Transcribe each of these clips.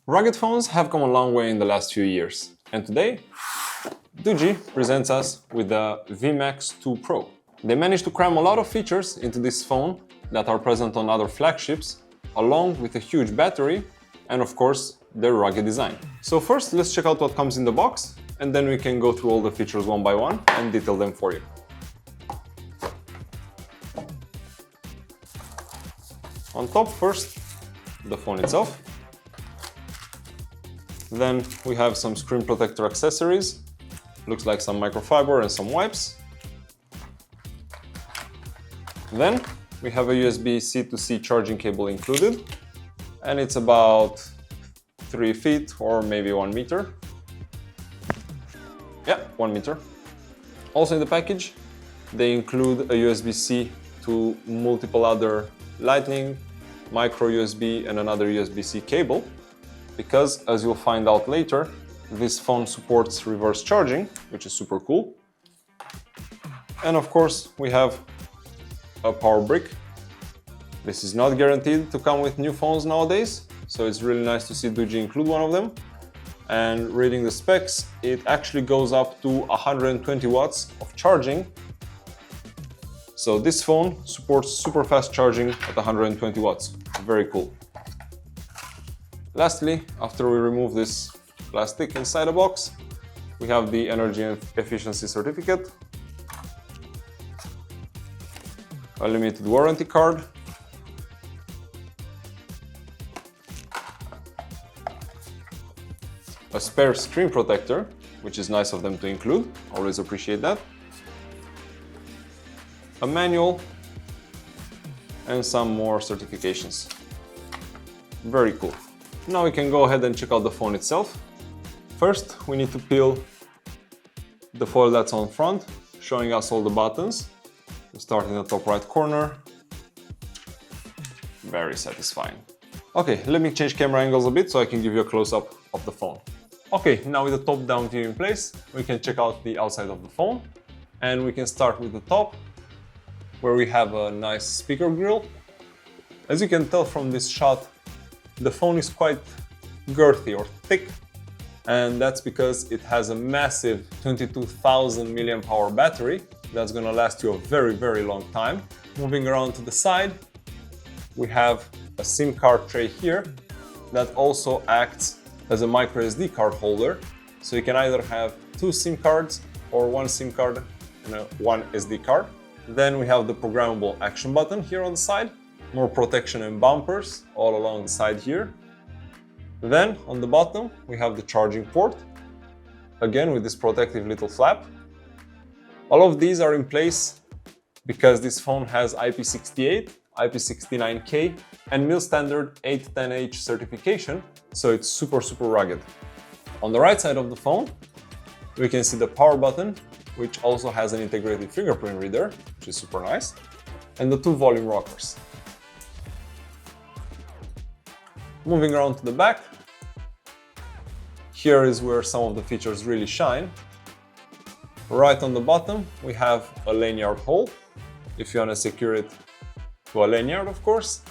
Rugged phones have come a long way in the last few years, and today, DOOGEE presents us with the V Max 2 Pro. They managed to cram a lot of features into this phone that are present on other flagships, along with a huge battery and of course their rugged design. So first let's check out what comes in the box, and then we can go through all the features one by one and detail them for you. On top first, the phone itself. Then we have some screen protector accessories. Looks like some microfiber and some wipes. Then we have a USB-C to C charging cable included, and it's about 3 feet or maybe 1 meter. Yeah, 1 meter. Also in the package, they include a USB-C to multiple other Lightning, micro USB and another USB-C cable, because as you'll find out later, this phone supports reverse charging, which is super cool. And of course, we have a power brick. This is not guaranteed to come with new phones nowadays, so it's really nice to see DOOGEE include one of them. And reading the specs, it actually goes up to 120 watts of charging. So this phone supports super fast charging at 120 watts. Very cool. Lastly, after we remove this plastic inside the box, we have the energy efficiency certificate, a limited warranty card, a spare screen protector, which is nice of them to include, always appreciate that, a manual, and some more certifications. Very cool. Now we can go ahead and check out the phone itself. First, we need to peel the foil that's on front, showing us all the buttons. We start in the top right corner. Very satisfying. Okay, let me change camera angles a bit so I can give you a close-up of the phone. Okay, now with the top-down view in place, we can check out the outside of the phone. And we can start with the top, where we have a nice speaker grille. As you can tell from this shot, the phone is quite girthy or thick, and that's because it has a massive 22,000 mAh battery that's gonna last you a very, very long time. Moving around to the side, we have a SIM card tray here that also acts as a micro SD card holder. So you can either have 2 SIM cards or 1 SIM card and one SD card. Then we have the programmable action button here on the side, more protection and bumpers all along the side here. Then on the bottom we have the charging port, again with this protective little flap. All of these are in place because this phone has IP68, IP69K and mil standard 810H certification, so it's super rugged. On the right side of the phone we can see the power button, which also has an integrated fingerprint reader, which is super nice, and the 2 volume rockers. Moving around to the back, here is where some of the features really shine. Right on the bottom, we have a lanyard hole, if you want to secure it to a lanyard, of course.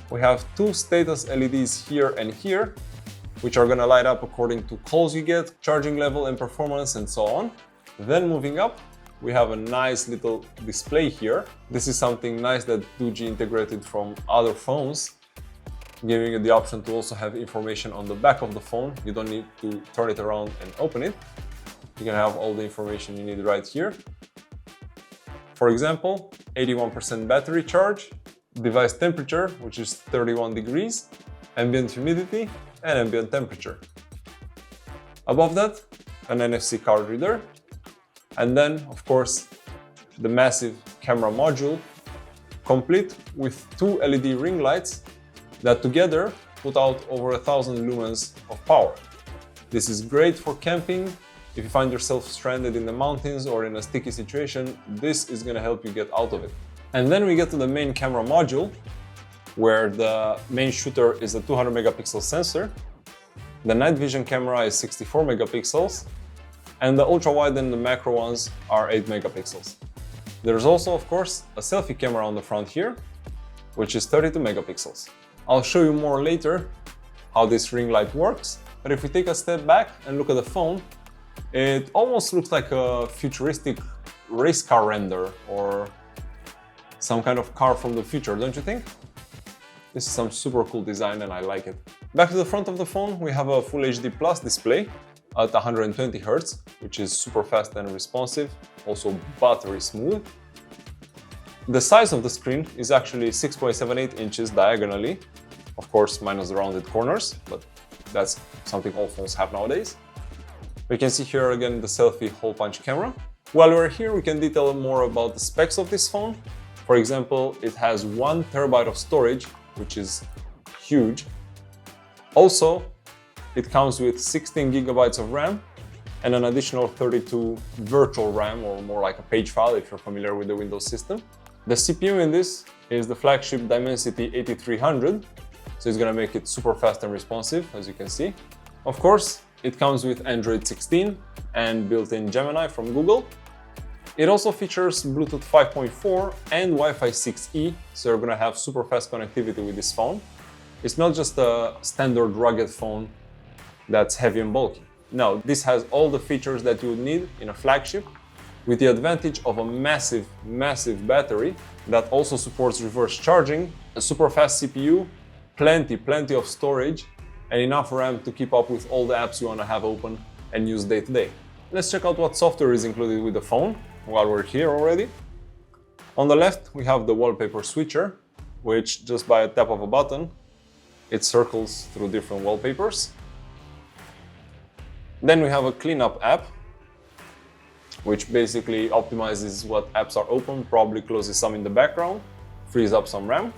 We have 2 status LEDs here and here, which are going to light up according to calls you get, charging level and performance and so on. Then moving up, we have a nice little display here. This is something nice that DOOGEE integrated from other phones, giving you the option to also have information on the back of the phone. You don't need to turn it around and open it. You can have all the information you need right here. For example, 81% battery charge, device temperature, which is 31 degrees, ambient humidity, and ambient temperature. Above that, an NFC card reader. And then, of course, the massive camera module, complete with 2 LED ring lights that together put out over 1,000 lumens of power. This is great for camping. If you find yourself stranded in the mountains or in a sticky situation, this is going to help you get out of it. And then we get to the main camera module, where the main shooter is a 200 megapixel sensor. The night vision camera is 64 megapixels. And the ultra-wide and the macro ones are 8 megapixels. There's also, of course, a selfie camera on the front here, which is 32 megapixels. I'll show you more later, how this ring light works. But if we take a step back and look at the phone, it almost looks like a futuristic race car render or some kind of car from the future, don't you think? This is some super cool design and I like it. Back to the front of the phone, we have a Full HD Plus display at 120 Hz, which is super fast and responsive, also buttery smooth. The size of the screen is actually 6.78 inches diagonally, of course minus the rounded corners, but that's something all phones have nowadays. We can see here again the selfie hole punch camera. While we're here, we can detail more about the specs of this phone. For example, it has 1 TB of storage, which is huge. Also, it comes with 16 GB of RAM and an additional 32 virtual RAM, or more like a page file if you're familiar with the Windows system. The CPU in this is the flagship Dimensity 8300, so it's gonna make it super fast and responsive, as you can see. Of course, it comes with Android 16 and built-in Gemini from Google. It also features Bluetooth 5.4 and Wi-Fi 6E, so you're gonna have super fast connectivity with this phone. It's not just a standard rugged phone that's heavy and bulky. No, this has all the features that you would need in a flagship, with the advantage of a massive battery that also supports reverse charging, a super fast CPU, plenty of storage, and enough RAM to keep up with all the apps you want to have open and use day to day. Let's check out what software is included with the phone while we're here already. On the left, we have the wallpaper switcher, which just by a tap of a button, it circles through different wallpapers. Then we have a cleanup app, which basically optimizes what apps are open, probably closes some in the background, frees up some RAM.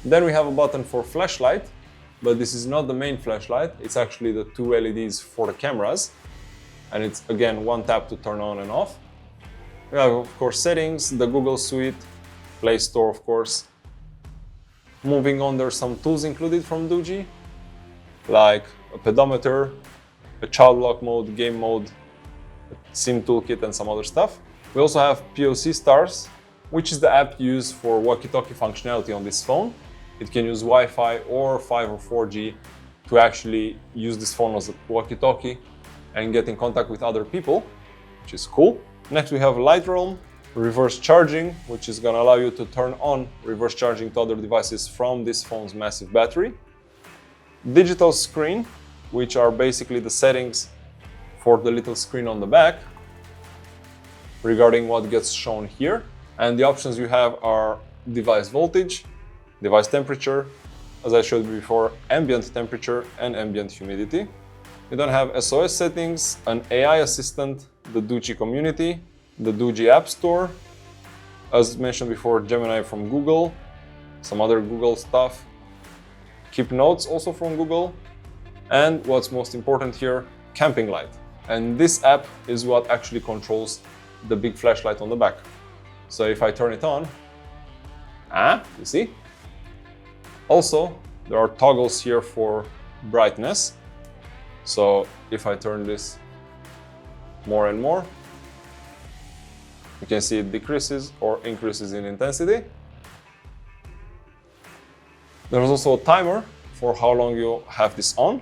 Then we have a button for flashlight, but this is not the main flashlight, it's actually the 2 LEDs for the cameras. And it's again 1 tap to turn on and off. We have of course settings, the Google Suite, Play Store of course. Moving on, there's some tools included from DOOGEE, like a pedometer, a child lock mode, game mode, SIM toolkit and some other stuff. We also have POC Stars, which is the app used for walkie-talkie functionality on this phone. It can use Wi-Fi or 5 or 4G to actually use this phone as a walkie-talkie and get in contact with other people, which is cool. Next we have Light Realm, reverse charging, which is gonna allow you to turn on reverse charging to other devices from this phone's massive battery. Digital screen, which are basically the settings for the little screen on the back regarding what gets shown here. And the options you have are device voltage, device temperature, as I showed you before, ambient temperature and ambient humidity. We then have SOS settings, an AI assistant, the DOOGEE community, the DOOGEE App Store, as mentioned before, Gemini from Google, some other Google stuff, Keep Notes also from Google, and what's most important here, camping light. And this app is what actually controls the big flashlight on the back. So if I turn it on, you see? Also, there are toggles here for brightness. So if I turn this more and more, you can see it decreases or increases in intensity. There's also a timer for how long you have this on,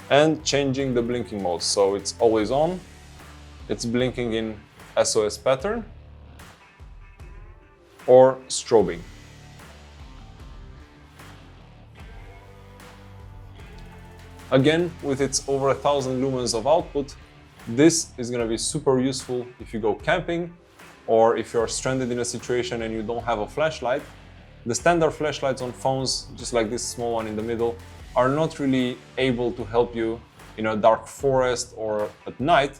and changing the blinking mode. So it's always on, it's blinking in SOS pattern, or strobing. Again, with its over 1000 lumens of output, this is going to be super useful if you go camping or if you're stranded in a situation and you don't have a flashlight. The standard flashlights on phones, just like this small one in the middle, are not really able to help you in a dark forest or at night,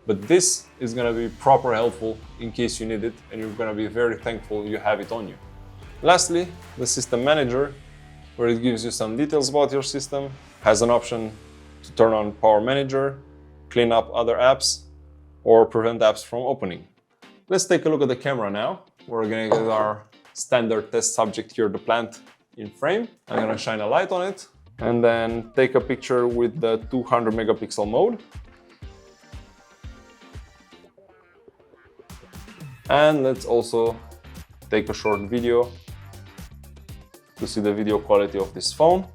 but this is going to be proper helpful in case you need it, and you're going to be very thankful you have it on you. Lastly, the system manager, where it gives you some details about your system, has an option to turn on Power Manager, clean up other apps, or prevent apps from opening. Let's take a look at the camera now. We're going to get our standard test subject here, the plant, in frame. I'm going to shine a light on it and then take a picture with the 200 megapixel mode. And let's also take a short video to see the video quality of this phone.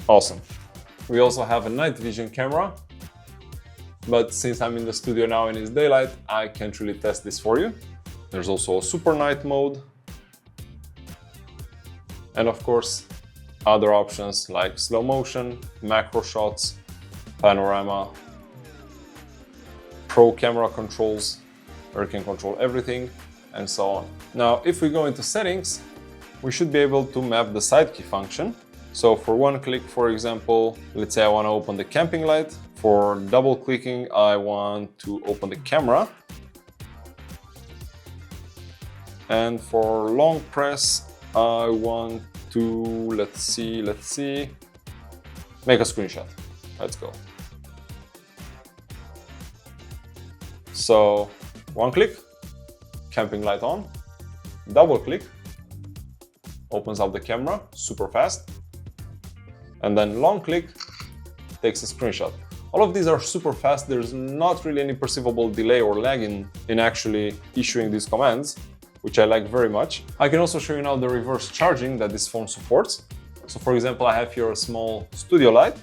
Awesome. We also have a night vision camera, but since I'm in the studio now and it's daylight, I can't really test this for you. There's also a super night mode. And of course, other options like slow motion, macro shots, panorama, pro camera controls, where you can control everything, and so on. Now, if we go into settings, we should be able to map the side key function. So for one click, for example, let's say I want to open the camping light. For double clicking, I want to open the camera. And for long press, I want to, let's see, make a screenshot. Let's go. So one click, camping light on, double click, opens up the camera super fast, and then long click takes a screenshot. All of these are super fast. There's not really any perceivable delay or lag in actually issuing these commands, which I like very much. I can also show you now the reverse charging that this phone supports. So for example, I have here a small studio light,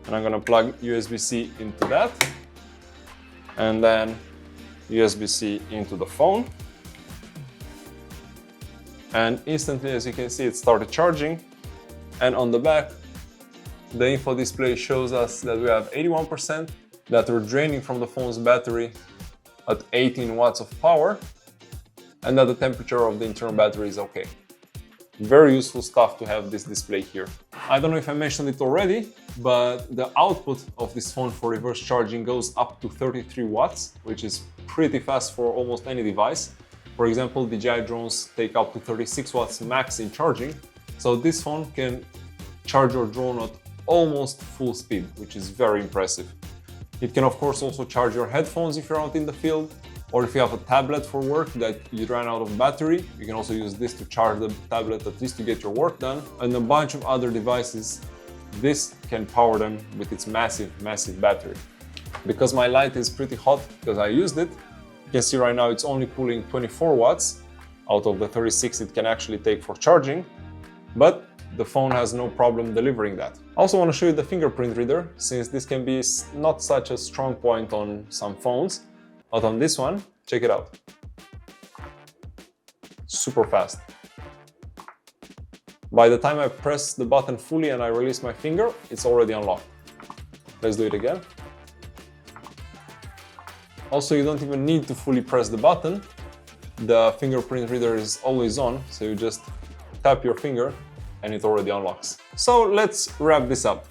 and I'm gonna plug USB-C into that, and then USB-C into the phone. And instantly, as you can see, it started charging. And on the back, the info display shows us that we have 81%, that we're draining from the phone's battery at 18 watts of power, and that the temperature of the internal battery is okay. Very useful stuff to have this display here. I don't know if I mentioned it already, but the output of this phone for reverse charging goes up to 33 watts, which is pretty fast for almost any device. For example, DJI drones take up to 36 watts max in charging. So this phone can charge your drone at almost full speed, which is very impressive. It can of course also charge your headphones if you're out in the field, or if you have a tablet for work that you ran out of battery, you can also use this to charge the tablet at least to get your work done, and a bunch of other devices. This can power them with its massive battery. Because my light is pretty hot because I used it, you can see right now it's only pulling 24 watts out of the 36 it can actually take for charging, but the phone has no problem delivering that. I also want to show you the fingerprint reader, since this can be not such a strong point on some phones, but on this one, check it out. Super fast. By the time I press the button fully and I release my finger, it's already unlocked. Let's do it again. Also, you don't even need to fully press the button. The fingerprint reader is always on, so you just tap your finger and it already unlocks. So let's wrap this up.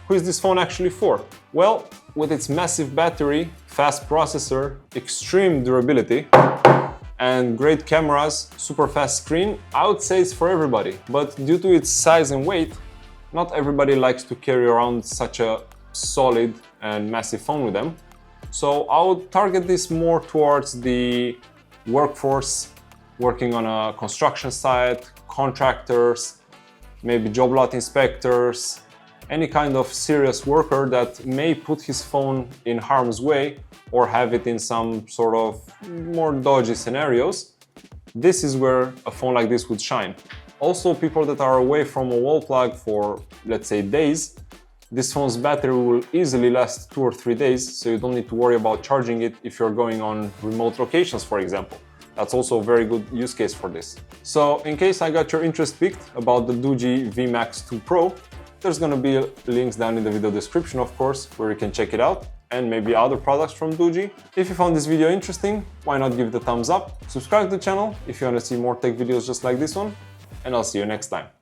Who is this phone actually for? Well, with its massive battery, fast processor, extreme durability, and great cameras, super fast screen, I would say it's for everybody. But due to its size and weight, not everybody likes to carry around such a solid and massive phone with them. So I would target this more towards the workforce, working on a construction site, contractors, maybe job lot inspectors, any kind of serious worker that may put his phone in harm's way or have it in some sort of more dodgy scenarios. This is where a phone like this would shine. Also, people that are away from a wall plug for, let's say, days, this phone's battery will easily last 2 or 3 days, so you don't need to worry about charging it if you're going on remote locations, for example. That's also a very good use case for this. So in case I got your interest piqued about the DOOGEE V Max 2 Pro, there's gonna be links down in the video description, of course, where you can check it out, and maybe other products from DOOGEE. If you found this video interesting, why not give it a thumbs up? Subscribe to the channel if you want to see more tech videos just like this one, and I'll see you next time.